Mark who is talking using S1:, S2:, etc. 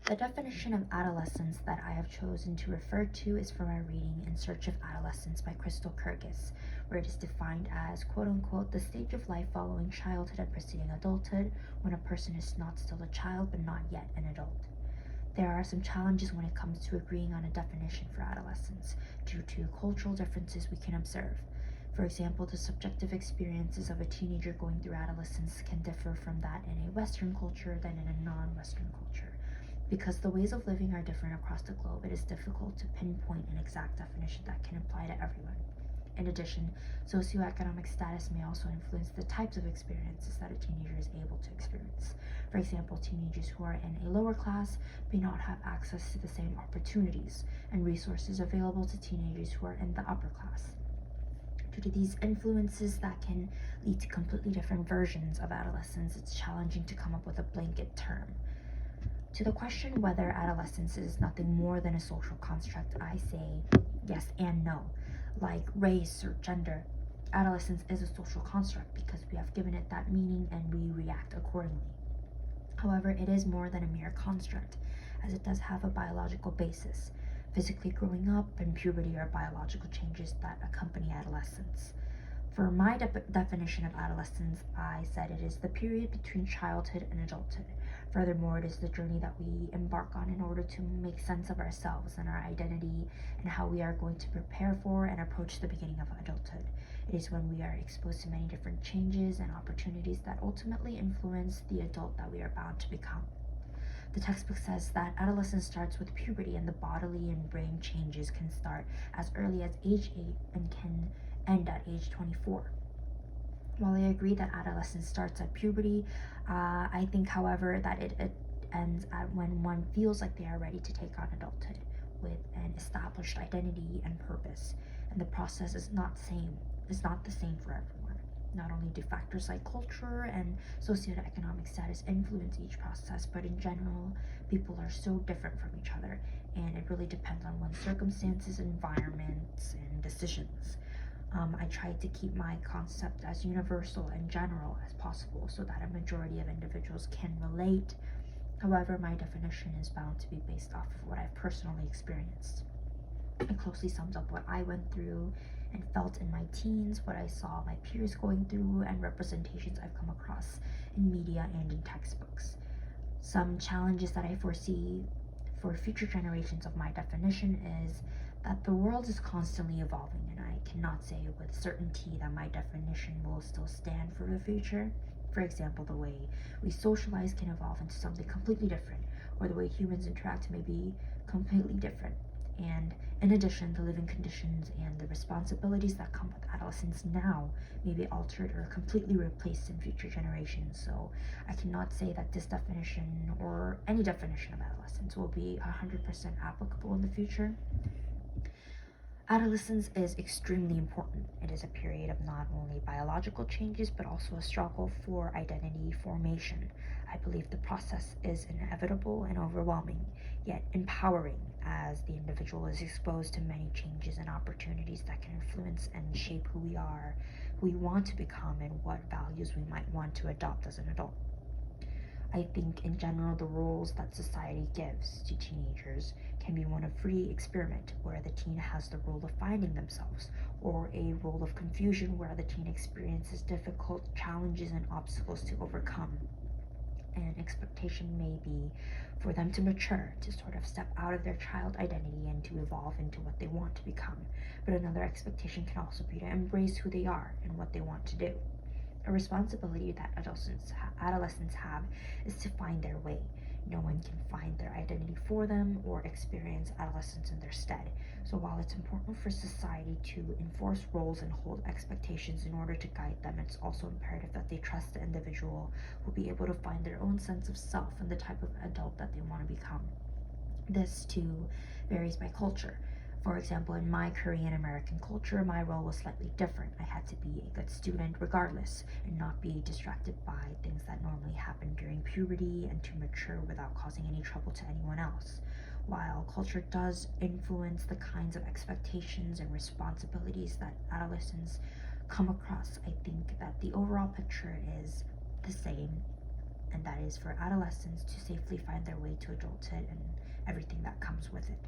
S1: The definition of adolescence that I have chosen to refer to is from my reading In Search of Adolescence by Crystal Kirkus, where it is defined as quote unquote the stage of life following childhood and preceding adulthood, when a person is not still a child but not yet an adult. There are some challenges when it comes to agreeing on a definition for adolescence due to cultural differences we can observe. For example, the subjective experiences of a teenager going through adolescence can differ from that in a Western culture than in a non-Western culture. Because the ways of living are different across the globe, it is difficult to pinpoint an exact definition that can apply to everyone. In addition, socioeconomic status may also influence the types of experiences that a teenager is able to experience. For example, teenagers who are in a lower class may not have access to the same opportunities and resources available to teenagers who are in the upper class. Due to these influences that can lead to completely different versions of adolescence, it's challenging to come up with a blanket term. To the question whether adolescence is nothing more than a social construct, I say yes and no. Like race or gender, adolescence is a social construct because we have given it that meaning and we react accordingly. However, it is more than a mere construct, as it does have a biological basis. Physically growing up and puberty are biological changes that accompany adolescence. For my definition of adolescence, I said it is the period between childhood and adulthood. Furthermore, it is the journey that we embark on in order to make sense of ourselves and our identity and how we are going to prepare for and approach the beginning of adulthood. It is when we are exposed to many different changes and opportunities that ultimately influence the adult that we are bound to become. The textbook says that adolescence starts with puberty, and the bodily and brain changes can start as early as age 8 and can end at age 24. While I agree that adolescence starts at puberty, I think, however, that it ends at when one feels like they are ready to take on adulthood with an established identity and purpose. And the process is not the same for everyone. Not only do factors like culture and socioeconomic status influence each process, but in general, people are so different from each other, and it really depends on one's circumstances, environments, and decisions. I tried to keep my concept as universal and general as possible so that a majority of individuals can relate. However, my definition is bound to be based off of what I've personally experienced. It closely sums up what I went through and felt in my teens, what I saw my peers going through, and representations I've come across in media and in textbooks. Some challenges that I foresee for future generations of my definition is that the world is constantly evolving, and I cannot say with certainty that my definition will still stand for the future. For example, the way we socialize can evolve into something completely different, or the way humans interact may be completely different. And in addition, the living conditions and the responsibilities that come with adolescence now may be altered or completely replaced in future generations. So I cannot say that this definition or any definition of adolescence will be 100% applicable in the future. Adolescence is extremely important. It is a period of not only biological changes but also a struggle for identity formation. I believe the process is inevitable and overwhelming, yet empowering, as the individual is exposed to many changes and opportunities that can influence and shape who we are, who we want to become, and what values we might want to adopt as an adult. I think in general the roles that society gives to teenagers can be one of free experiment, where the teen has the role of finding themselves, or a role of confusion where the teen experiences difficult challenges and obstacles to overcome. An expectation may be for them to mature, to sort of step out of their child identity and to evolve into what they want to become. But another expectation can also be to embrace who they are and what they want to do. A responsibility that adolescents have is to find their way. No one can find their identity for them or experience adolescence in their stead. So while it's important for society to enforce roles and hold expectations in order to guide them, it's also imperative that they trust the individual will be able to find their own sense of self and the type of adult that they want to become. This too varies by culture. For example, in my Korean American culture, my role was slightly different. I had to be a good student regardless and not be distracted by things that normally happen during puberty, and to mature without causing any trouble to anyone else. While culture does influence the kinds of expectations and responsibilities that adolescents come across, I think that the overall picture is the same, and that is for adolescents to safely find their way to adulthood and everything that comes with it.